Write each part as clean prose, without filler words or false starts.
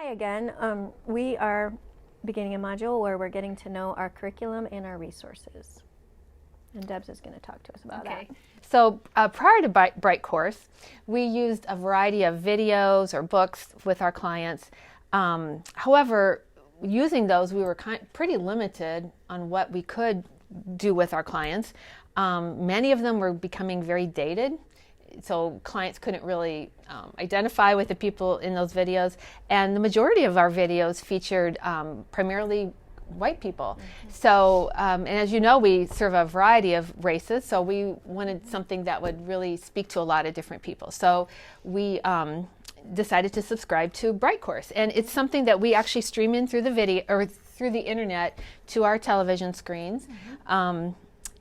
Hi again. We are beginning a module where we're getting to know our curriculum and our resources. And Debs is going to talk to us about that. So prior to Bright Course, we used a variety of videos or books with our clients. However, using those, we were pretty limited on what we could do with our clients. Many of them were becoming very dated, so clients couldn't really identify with the people in those videos. And the majority of our videos featured primarily white people. Mm-hmm. So, and as you know, we serve a variety of races, so we wanted something that would really speak to a lot of different people. So we decided to subscribe to Bright Course, and it's something that we actually stream in through the video or through the internet to our television screens. Mm-hmm.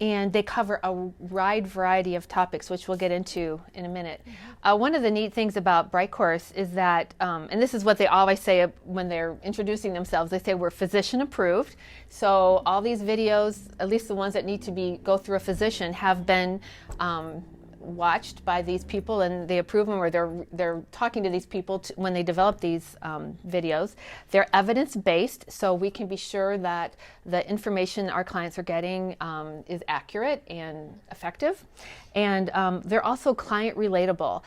And they cover a wide variety of topics, which we'll get into in a minute. Mm-hmm. One of the neat things about Bright Course is that, and this is what they always say when they're introducing themselves, they say we're physician approved. So all these videos, at least the ones that need to go through a physician, have been watched by these people, and they approve them, or they're talking to these people when they develop these videos. They're evidence-based, so we can be sure that the information our clients are getting is accurate and effective. And they're also client relatable.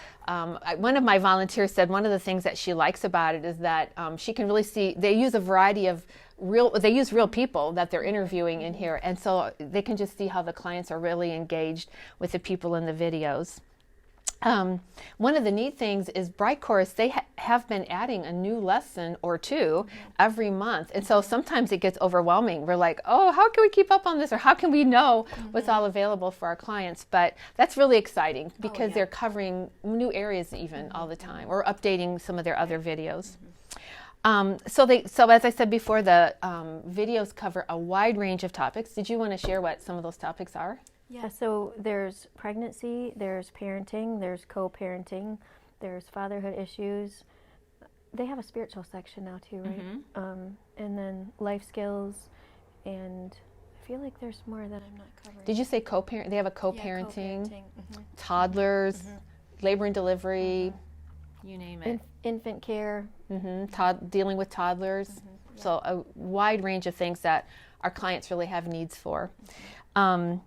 One of my volunteers said one of the things that she likes about it is that she can really see, they use a variety of they use real people that they're interviewing in here, and so they can just see how the clients are really engaged with the people in the videos. One of the neat things is Bright Course, they have been adding a new lesson or two every month, and so sometimes it gets overwhelming. We're like, oh, how can we keep up on this, or how can we know what's all available for our clients? But that's really exciting because they're covering new areas even all the time, or updating some of their other videos. So as I said before, the videos cover a wide range of topics. Did you want to share what some of those topics are? Yeah, so there's pregnancy, there's parenting, there's co-parenting, there's fatherhood issues. They have a spiritual section now too, right? Mm-hmm. And then life skills, and I feel like there's more that I'm not covering. Did you say co-parent? They have a co-parenting, mm-hmm. toddlers, labor and delivery, you name it. Infant care. Mm-hmm. Dealing with toddlers. Mm-hmm. Yeah. So a wide range of things that our clients really have needs for. Mm-hmm.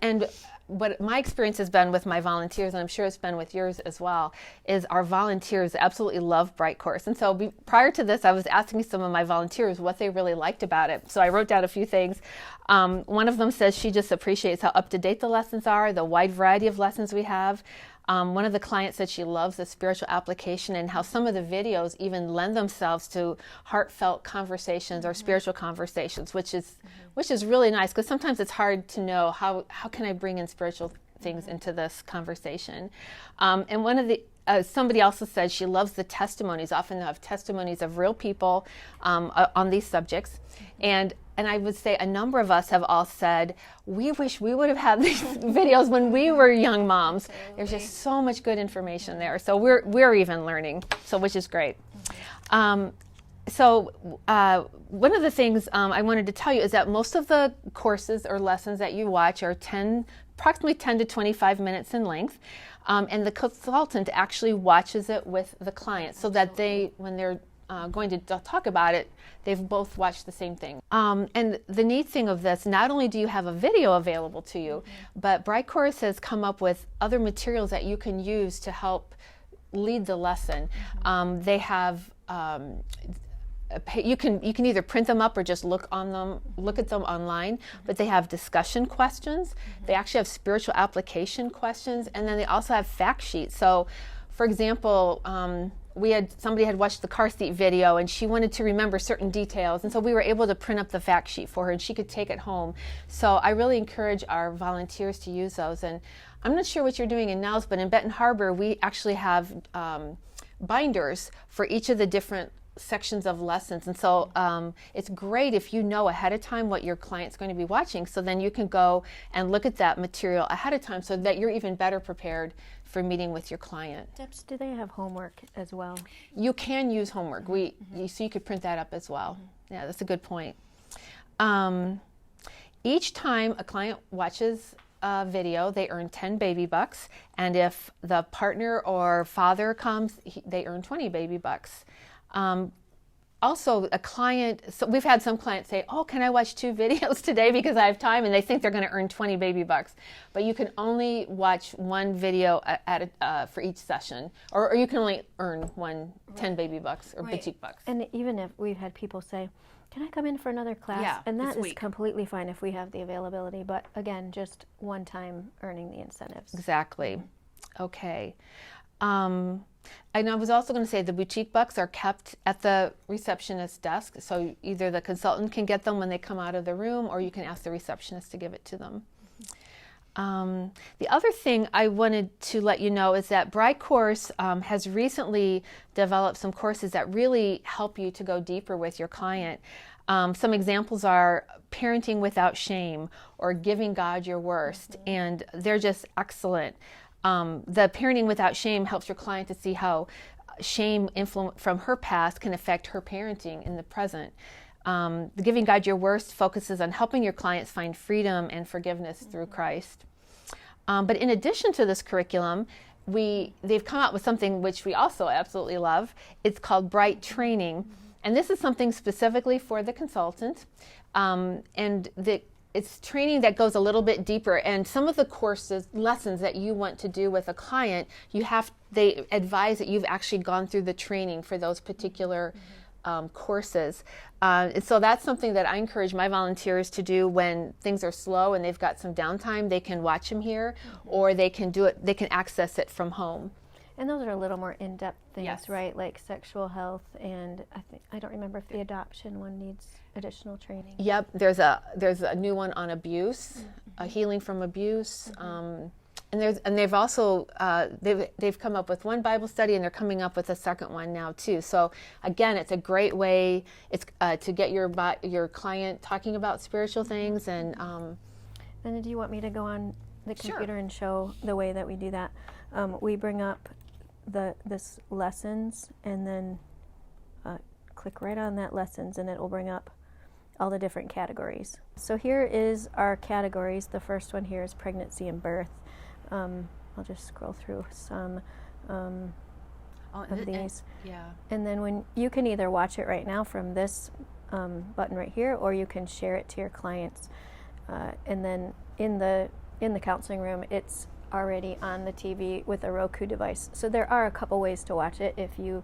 And what my experience has been with my volunteers, and I'm sure it's been with yours as well, is our volunteers absolutely love Bright Course. And so prior to this, I was asking some of my volunteers what they really liked about it. So I wrote down a few things. One of them says she just appreciates how up-to-date the lessons are, the wide variety of lessons we have. One of the clients said she loves the spiritual application and how some of the videos even lend themselves to heartfelt conversations or spiritual conversations, which is really nice, because sometimes it's hard to know how can I bring in spiritual things into this conversation. And one of the somebody also said she loves the testimonies. Often they have testimonies of real people on these subjects. And I would say a number of us have all said, we wish we would have had these videos when we were young moms. Absolutely. There's just so much good information there. So we're even learning, which is great. So one of the things I wanted to tell you is that most of the courses or lessons that you watch are approximately 10 to 25 minutes in length. And the consultant actually watches it with the client so that when they're going to talk about it, they've both watched the same thing. And the neat thing of this, not only do you have a video available to you, but Bright Course has come up with other materials that you can use to help lead the lesson. They have you can either print them up or just look at them online, but they have discussion questions. They actually have spiritual application questions, and then they also have fact sheets. So, for example, somebody had watched the car seat video and she wanted to remember certain details, and so we were able to print up the fact sheet for her and she could take it home. So I really encourage our volunteers to use those. And I'm not sure what you're doing in Niles, but in Benton Harbor we actually have binders for each of the different sections of lessons, and so it's great if you know ahead of time what your client's going to be watching, so then you can go and look at that material ahead of time so that you're even better prepared for meeting with your client. Debs, do they have homework as well? You can use homework. So you could print that up as well. Yeah, that's a good point. Each time a client watches video, they earn 10 baby bucks, and if the partner or father comes, they earn 20 baby bucks. Also, so we've had some clients say, oh, can I watch 2 videos today because I have time, and they think they're going to earn 20 baby bucks. But you can only watch 1 video for each session, or you can only earn 10 baby bucks or boutique bucks. And even if we've had people say, can I come in for another class? Yeah, and that is completely fine if we have the availability, but again, just one time earning the incentives. Exactly. Okay. And I was also going to say the boutique bucks are kept at the receptionist's desk, so either the consultant can get them when they come out of the room, or you can ask the receptionist to give it to them. The other thing I wanted to let you know is that Bright Course has recently developed some courses that really help you to go deeper with your client. Some examples are Parenting Without Shame or Giving God Your Worst, and they're just excellent. The Parenting Without Shame helps your client to see how shame from her past can affect her parenting in the present. The Giving God Your Worst focuses on helping your clients find freedom and forgiveness through Christ. But in addition to this curriculum, they've come out with something which we also absolutely love. It's called Bright Training, and this is something specifically for the consultant. It's training that goes a little bit deeper, and some of the lessons that you want to do with a client, they advise that you've actually gone through the training for those particular courses. And so that's something that I encourage my volunteers to do when things are slow and they've got some downtime. They can watch them here, or they can access it from home. And those are a little more in-depth things, Yes. right? Like sexual health, and I don't remember if the adoption one needs additional training. Yep, there's a new one on abuse, healing from abuse, and they've also they've come up with one Bible study, and they're coming up with a second one now too. So again, it's a great way to get your client talking about spiritual things. And do you want me to go on the computer Sure. and show the way that we do that? We bring up this lessons, and then click right on that lessons, and it will bring up all the different categories. So here is our categories. The first one here is pregnancy and birth. I'll just scroll through some of these. And then when you can either watch it right now from this button right here, or you can share it to your clients. And then in the counseling room, it's already on the TV with a Roku device. So there are a couple ways to watch it. If you,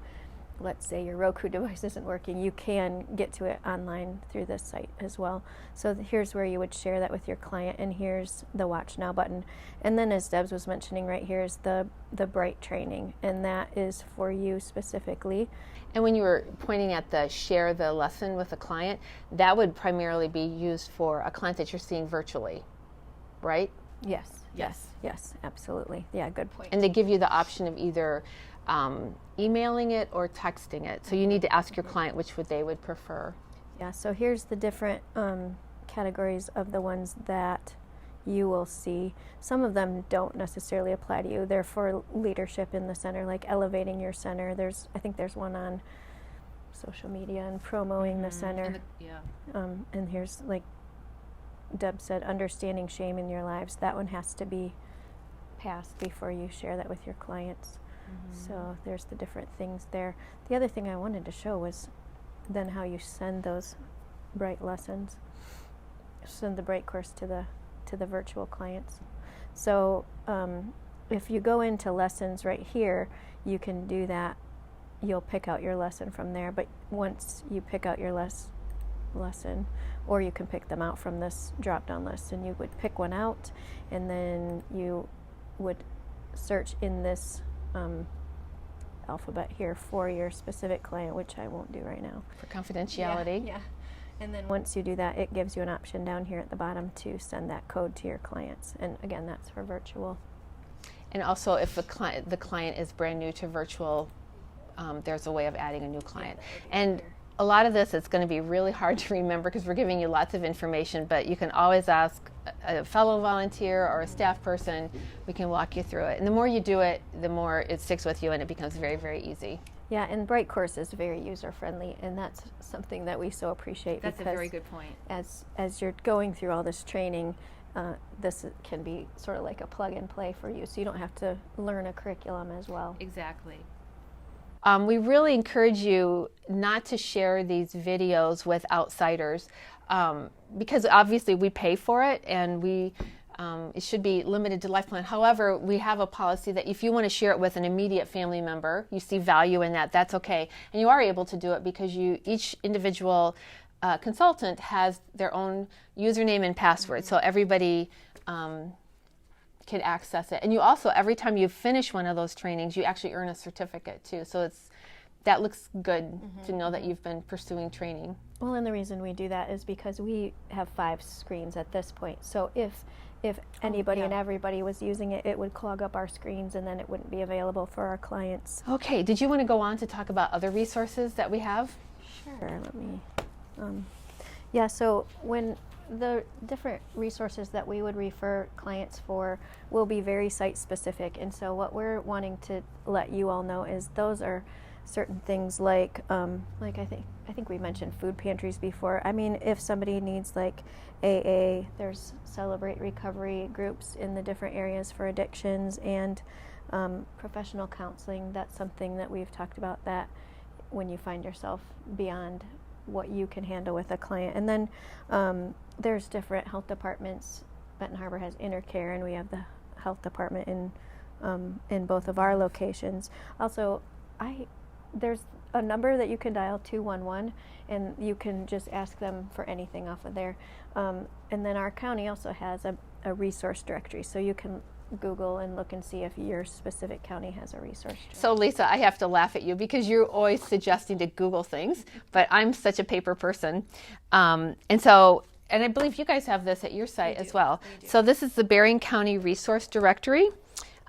let's say your Roku device isn't working, you can get to it online through this site as well. So here's where you would share that with your client, and here's the Watch Now button. And then, as Debs was mentioning, right here is the Bright Training, and that is for you specifically. And when you were pointing at the share the lesson with a client, that would primarily be used for a client that you're seeing virtually, right? Yes, absolutely. Yeah, good point. And they give you the option of either emailing it or texting it. So you need to ask your client which they would prefer. Yeah, so here's the different categories of the ones that you will see. Some of them don't necessarily apply to you. They're for leadership in the center, like elevating your center. I think there's one on social media and promoting the center. And here's, like Deb said, understanding shame in your lives. That one has to be passed before you share that with your clients. So there's the different things there. The other thing I wanted to show was then how you send those Bright lessons, send the Bright course to the virtual clients. So if you go into lessons right here, you can do that. You'll pick out your lesson from there, but once you pick out your lesson, or you can pick them out from this drop-down list, and you would pick one out, and then you would search in this alphabet here for your specific client, which I won't do right now. For confidentiality. Yeah. And then once you do that, it gives you an option down here at the bottom to send that code to your clients. And again, that's for virtual. And also, if the client is brand new to virtual, there's a way of adding a new client. And a lot of this is going to be really hard to remember because we're giving you lots of information, but you can always ask a fellow volunteer or a staff person. We can walk you through it. And the more you do it, the more it sticks with you, and it becomes very, very easy. Yeah, and Bright Course is very user-friendly, and that's something that we so appreciate. That's a very good point. As you're going through all this training, this can be sort of like a plug and play for you, so you don't have to learn a curriculum as well. Exactly. We really encourage you not to share these videos with outsiders because obviously we pay for it and it should be limited to LifePlan. However, we have a policy that if you want to share it with an immediate family member, you see value in that, that's okay. And you are able to do it because each individual consultant has their own username and password, so everybody can access it. And you also, every time you finish one of those trainings, you actually earn a certificate too. So that looks good to know that you've been pursuing training. Well, and the reason we do that is because we have 5 screens at this point. So if anybody and everybody was using it, it would clog up our screens and then it wouldn't be available for our clients. Okay, did you want to go on to talk about other resources that we have? Sure, let me, yeah, so when the different resources that we would refer clients for will be very site specific, and so what we're wanting to let you all know is those are certain things like I think we mentioned food pantries before. I mean, if somebody needs like AA, there's Celebrate Recovery groups in the different areas for addictions, and professional counseling. That's something that we've talked about, that when you find yourself beyond what you can handle with a client. And then there's different health departments. Benton Harbor has Intercare, and we have the health department in both of our locations. Also, there's a number that you can dial, 211, and you can just ask them for anything off of there. And then our county also has a resource directory, so you can Google and look and see if your specific county has a resource directory. So Lisa, I have to laugh at you because you're always suggesting to Google things, but I'm such a paper person. And I believe you guys have this at your site as well. So this is the Bering County Resource Directory.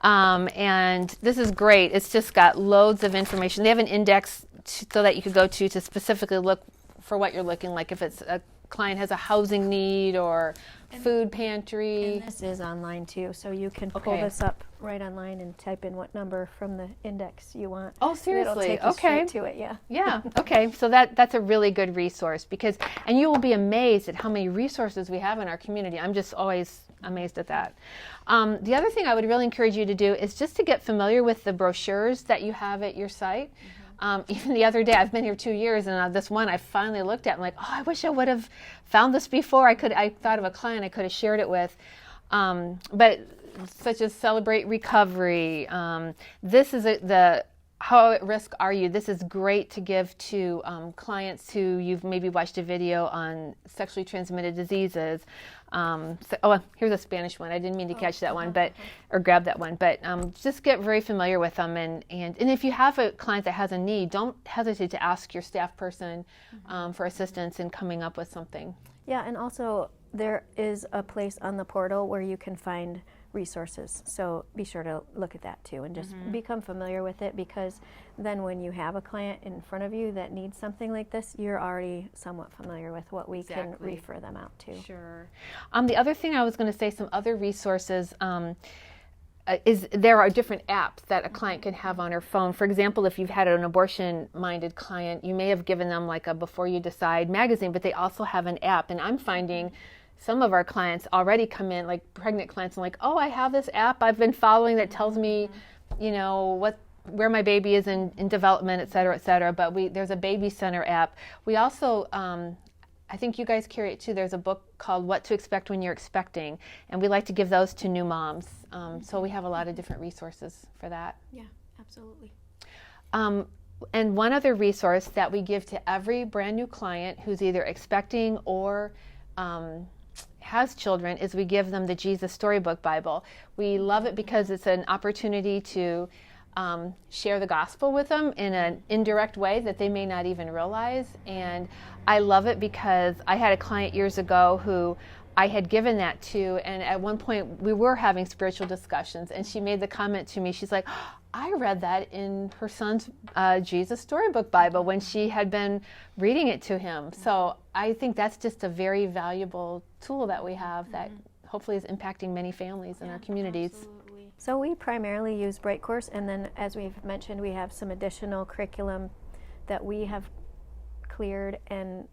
And this is great. It's just got loads of information. They have an index so that you could go to specifically look for what you're looking like, if it's a client has a housing need or food pantry. And this is online too, so you can pull this up right online and type in what number from the index you want. Oh, seriously? It'll take you straight to it, yeah. Yeah, okay. So that's a really good resource and you will be amazed at how many resources we have in our community. I'm just always amazed at that. The other thing I would really encourage you to do is just to get familiar with the brochures that you have at your site. Even the other day, I've been here 2 years, and this one I finally looked at. I'm like, oh, I wish I would have found this before. I thought of a client I could have shared it with. But such as Celebrate Recovery. This is the How at Risk Are You? This is great to give to clients who you've maybe watched a video on sexually transmitted diseases. Here's a Spanish one. I didn't mean to catch that one, or grab that one. But just get very familiar with them. And if you have a client that has a need, don't hesitate to ask your staff person for assistance in coming up with something. Yeah, and also there is a place on the portal where you can find resources. So be sure to look at that too and just become familiar with it, because then when you have a client in front of you that needs something like this, you're already somewhat familiar with what we can refer them out to. Sure. The other thing I was going to say, some other resources, is there are different apps that a client can have on her phone. For example, if you've had an abortion-minded client, you may have given them like a Before You Decide magazine, but they also have an app. And I'm finding some of our clients already come in, like pregnant clients, and like, oh, I have this app I've been following that tells me, where my baby is in development, et cetera, et cetera. But there's a baby center app. We also, I think you guys carry it too. There's a book called What to Expect When You're Expecting, and we like to give those to new moms. So we have a lot of different resources for that. Yeah, absolutely. And one other resource that we give to every brand new client who's either expecting or has children is we give them the Jesus Storybook Bible. We love it because it's an opportunity to share the gospel with them in an indirect way that they may not even realize. And I love it because I had a client years ago who I had given that to, and at one point we were having spiritual discussions, and she made the comment to me, she's like, I read that in her son's Jesus Storybook Bible when she had been reading it to him. So I think that's just a very valuable tool that we have that hopefully is impacting many families in our communities. Absolutely. So we primarily use Bright Course, and then as we've mentioned, we have some additional curriculum that we have cleared and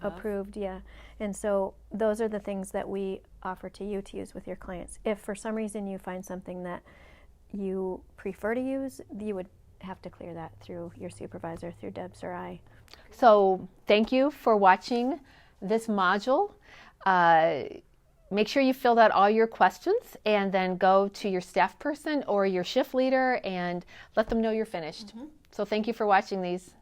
approved, yeah. And so those are the things that we offer to you to use with your clients. If for some reason you find something that you prefer to use, you would have to clear that through your supervisor, through Debs or I. So thank you for watching this module. Make sure you filled out all your questions and then go to your staff person or your shift leader and let them know you're finished. So thank you for watching these.